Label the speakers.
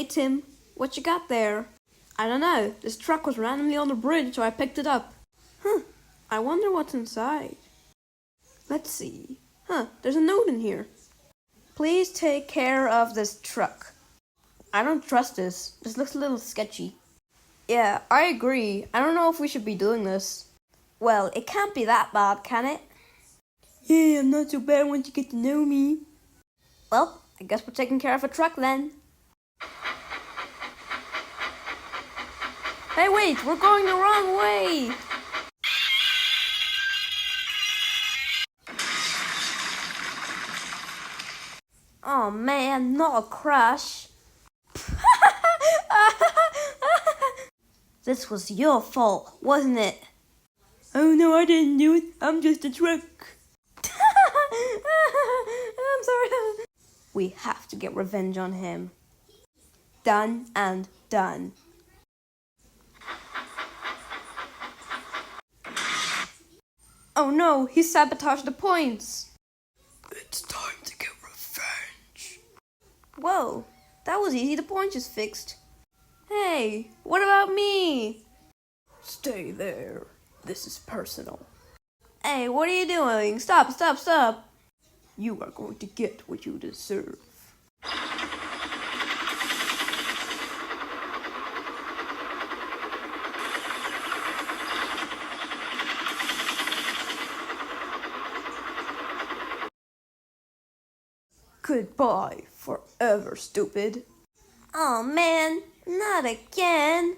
Speaker 1: Hey Tim, what you got there? I don't know. This truck was randomly on the bridge, so I picked it up. I wonder what's inside. Let's see. There's a note in here. Please take care of this truck. I don't trust this. This looks a little sketchy. Yeah, I agree. I don't know if we should be doing this. Well, it can't be that bad, can it? Yeah, I'm not so bad once you get to know me. Well, I guess we're taking care of a truck then. Hey, wait, we're going the wrong way! Oh man, not a crash. This was your fault, wasn't it? Oh no, I didn't do it. I'm just a truck. I'm sorry. We have to get revenge on him. Done and done. Oh no, he sabotaged the points. It's time to get revenge. Whoa, that was easy. The point is fixed. Hey, what about me? Stay there. This is personal. Hey, what are you doing? Stop. You are going to get what you deserve. Goodbye forever, stupid. Oh man, not again.